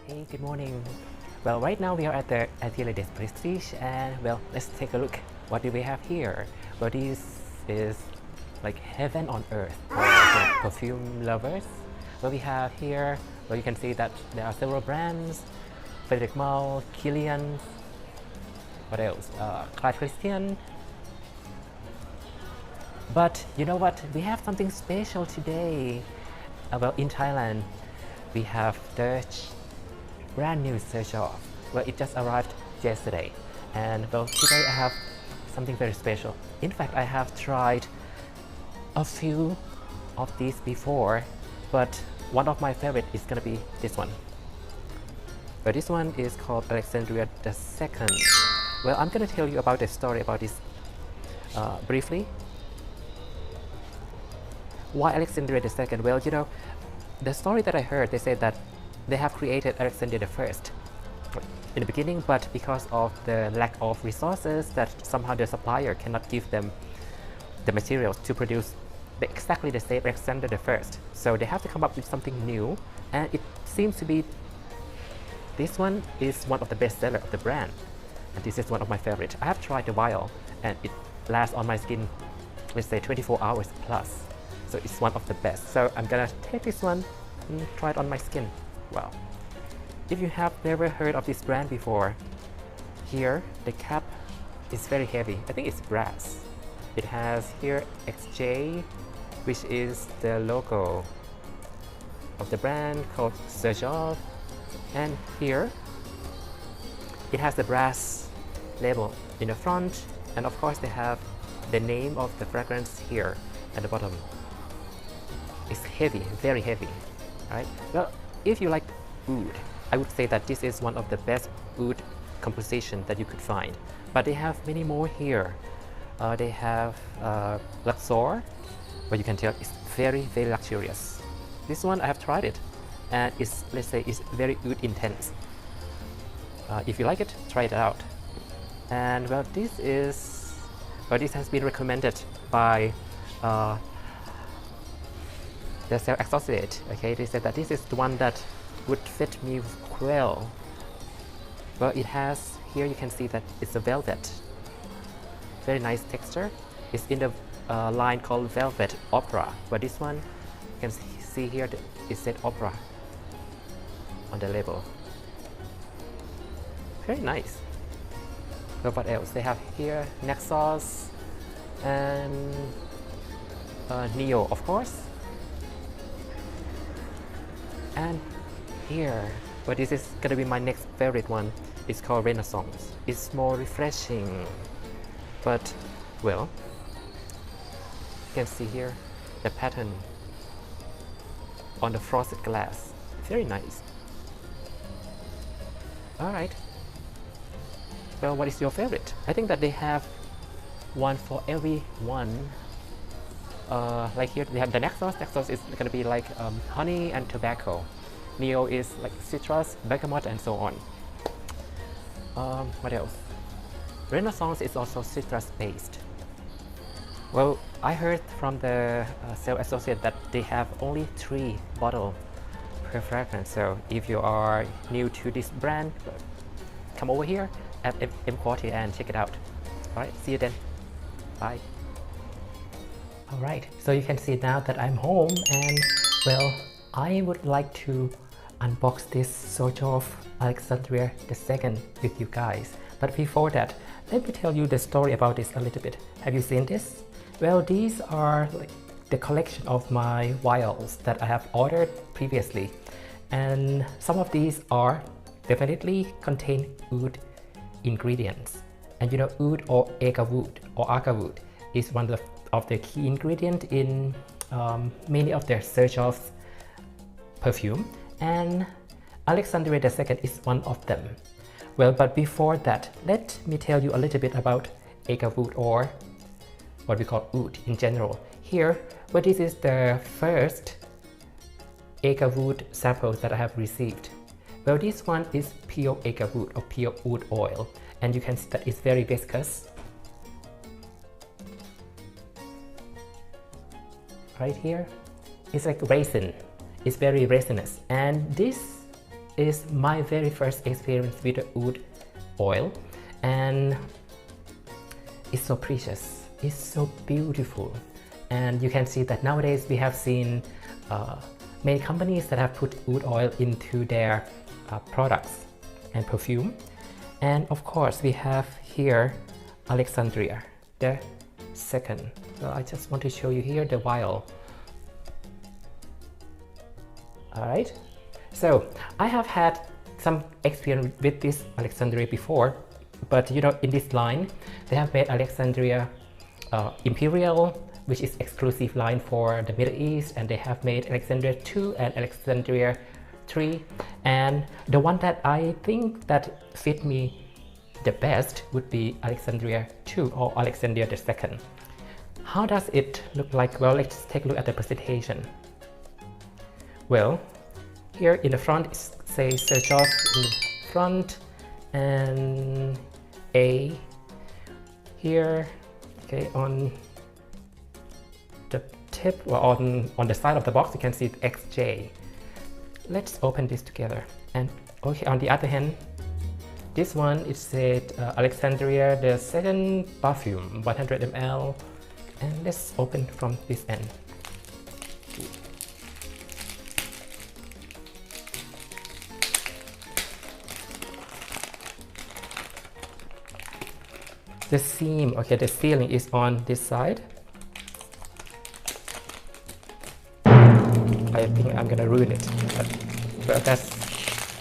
Hey, good morning. Well, right now we are at the Atelier des Prestige, and well, let's take a look. What do we have here? Well, this is like heaven on earth for perfume lovers. Well, we have here, well, you can see that there are several brands: Frederic Malle, Kilian, what else? Clyde Christian. But you know what? We have something special today. Well, in Thailand, we have the brand new Xerjoff. Well, it just arrived yesterday, and well, today I have something very special. In fact, I have tried a few of these before, but one of my favorite is gonna be this one. But this one is called Alexandria II. Well, I'm gonna tell you about the story about this briefly. Why Alexandria II? Well, you know, the story that I heard, they said that they have created Alexandria I in the beginning, but because of the lack of resources, that somehow the supplier cannot give them the materials to produce exactly the same Alexandria I. So they have to come up with something new, and it seems to be this one is one of the best sellers of the brand, and this is one of my favorites. I have tried the vial, and it lasts on my skin, let's say 24 hours plus. So it's one of the best. So I'm gonna take this one and try it on my skin. Well, if you have never heard of this brand before, here the cap is very heavy. I think it's brass. It has here XJ, which is the logo of the brand called Xerjoff, and here it has the brass label in the front, and of course they have the name of the fragrance here at the bottom. It's heavy, very heavy, right? Well, if you like oud, I would say that this is one of the best oud composition that you could find. But they have many more here. They have Luxor, but you can tell it's very, very luxurious. This one I have tried it, and it's, let's say, it's very oud intense. If you like it, try it out. And well, this has been recommended by the sales associate. Okay, they said that this is the one that would fit me well. Well, it has here, you can see that it's a velvet, very nice texture. It's in the line called Velvet Opera, but this one you can see here that it said Opera on the label. Very nice. Well, what else they have here? Nexus and Neo, of course. And here, but this is gonna be my next favorite one. It's called Renaissance. It's more refreshing, but well, you can see here the pattern on the frosted glass. Very nice. Alright. Well, what is your favorite? I think that they have one for every one. Like here they have the Nexus. Nexus is going to be like honey and tobacco. Neo is like citrus, bergamot, and so on. What else? Renaissance is also citrus based. Well, I heard from the sales associate that they have only 3 bottles per fragrance. So if you are new to this brand, come over here at EmQuartier and check it out. Alright, see you then. Bye. Alright, so you can see now that I'm home, and well, I would like to unbox this Xerjoff Alexandria II with you guys. But before that, let me tell you the story about this a little bit. Have you seen this? Well, these are like the collection of my vials that I have ordered previously, and some of these are definitely contain oud ingredients. And you know, oud or agarwood is one of the key ingredients in many of their Xerjoff's perfume, and Alexandria II is one of them. Well, but before that, let me tell you a little bit about agarwood, or what we call oud in general. Here, well, this is the first agarwood samples that I have received. Well, this one is pure agarwood or pure oud oil, and you can see that it's very viscous. Right here, it's like resin. It's very resinous, and this is my very first experience with the oud oil, and it's so precious, it's so beautiful. And you can see that nowadays we have seen many companies that have put oud oil into their products and perfume. And of course we have here Alexandria II. So I just want to show you here the vial. Alright, so I have had some experience with this Alexandria before, but you know, in this line they have made Alexandria Imperial, which is exclusive line for the Middle East, and they have made Alexandria II and Alexandria III, and the one that I think that fit me the best would be Alexandria II or Alexandria II. How does it look like? Well, let's take a look at the presentation. Well, here in the front it says Xerjoff in the front, and A here, okay, on the tip or on the side of the box you can see XJ. Let's open this together. And okay, on the other hand, this one it said Alexandria II perfume 100 ml, and let's open from this end. The seam, okay, the sealing is on this side. I think I'm gonna ruin it, but that's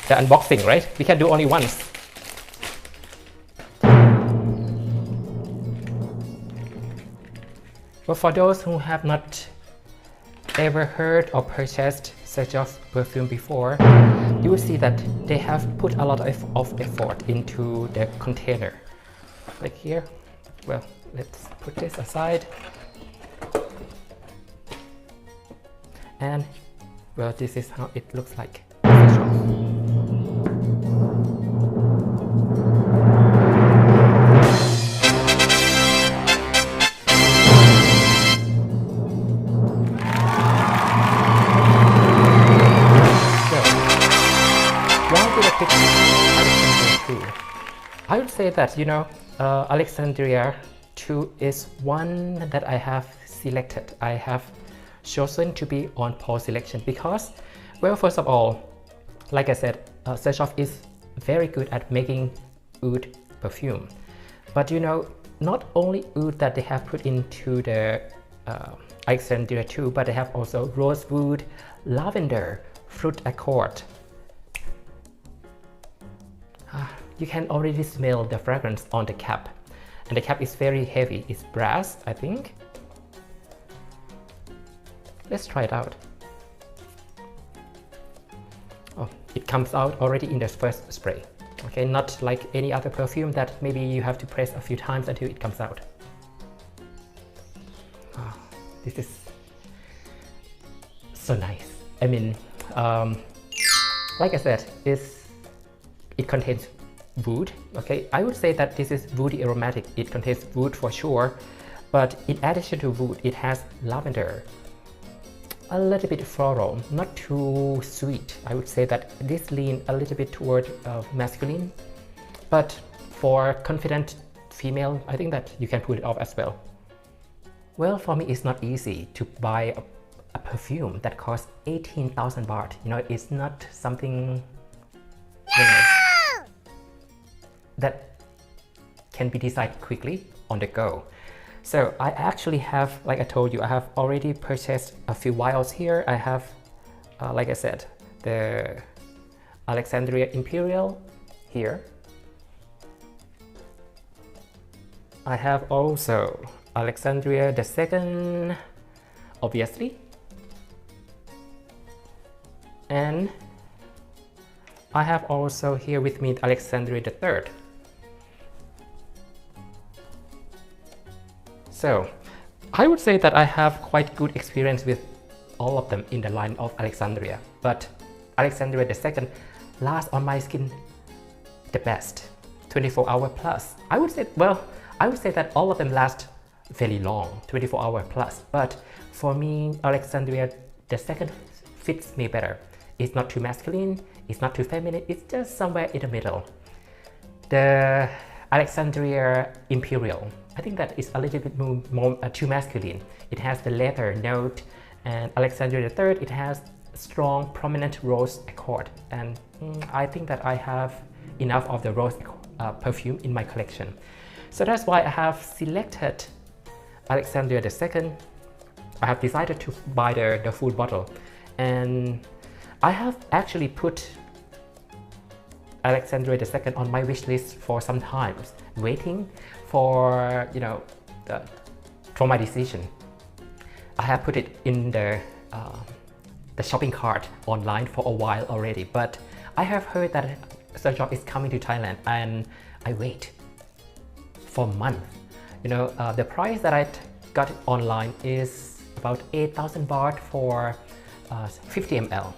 the unboxing, right? We can do only once. But for those who have not ever heard or purchased Xerjoff perfume before, you will see that they have put a lot of effort into the container. Like here, well, let's put this aside. And well, this is how it looks like. I would say that, you know, Alexandria II is one that I have selected. I have chosen to be on paulselection because, well, first of all, like I said, Xerjoff is very good at making oud perfume. But you know, not only oud that they have put into the Alexandria II, but they have also rosewood, lavender, fruit accord. You can already smell the fragrance on the cap, and the cap is very heavy. It's brass, I think. Let's try it out. Oh, it comes out already in the first spray. Okay, not like any other perfume that maybe you have to press a few times until it comes out. Oh, this is so nice. I mean, like I said, it contains wood. Okay, I would say that this is woody aromatic. It contains wood for sure, but in addition to wood, it has lavender, a little bit floral, not too sweet. I would say that this leans a little bit toward masculine, but for confident female, I think that you can pull it off as well. Well, for me, it's not easy to buy a perfume that costs 18,000 baht. You know, it's not something, you know, that can be decided quickly on the go. So I actually have, like I told you, I have already purchased a few vials here. I have, like I said, the Alexandria Imperial here. I have also Alexandria II, obviously. And I have also here with me Alexandria III. So I would say that I have quite good experience with all of them in the line of Alexandria, but Alexandria II lasts on my skin the best, 24 hour plus. I would say, well, I would say that all of them last very long, 24 hour plus, but for me, Alexandria II fits me better. It's not too masculine, It's not too feminine, it's just somewhere in the middle. The Alexandria Imperial, I think that is a little bit more too masculine. It has the leather note, and Alexandria III, it has strong prominent rose accord, and I think that I have enough of the rose perfume in my collection. So that's why I have selected Alexandria II. I have decided to buy the full bottle, and I have actually put Alexandria II on my wish list for some time, waiting for for my decision. I have put it in the shopping cart online for a while already, but I have heard that Xerjoff is coming to Thailand, and I wait for months. The price that I got it online is about 8,000 baht for 50 ml.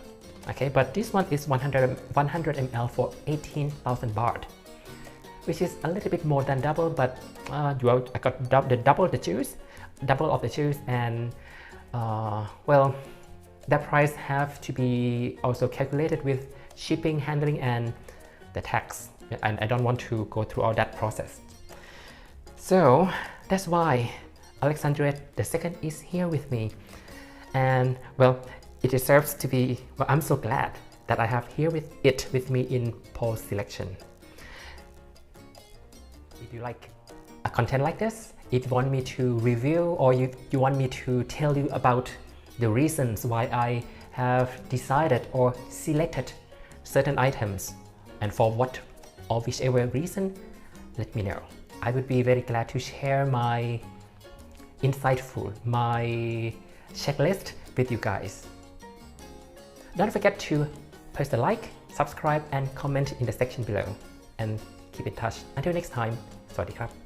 Okay, but this one is 100 ml for 18,000 baht, which is a little bit more than double, but I got double of the juice, and well, that price have to be also calculated with shipping, handling, and the tax, and I don't want to go through all that process. So that's why Alexandria II is here with me, and well, it deserves to be. Well, I'm so glad that I have it with me in paulselection. If you like a content like this, if you want me to review, or you want me to tell you about the reasons why I have decided or selected certain items, and for what or whichever reason, let me know. I would be very glad to share my my checklist with you guys. Don't forget to press the like, subscribe, and comment in the section below, and keep in touch. Until next time, สวัสดีครับ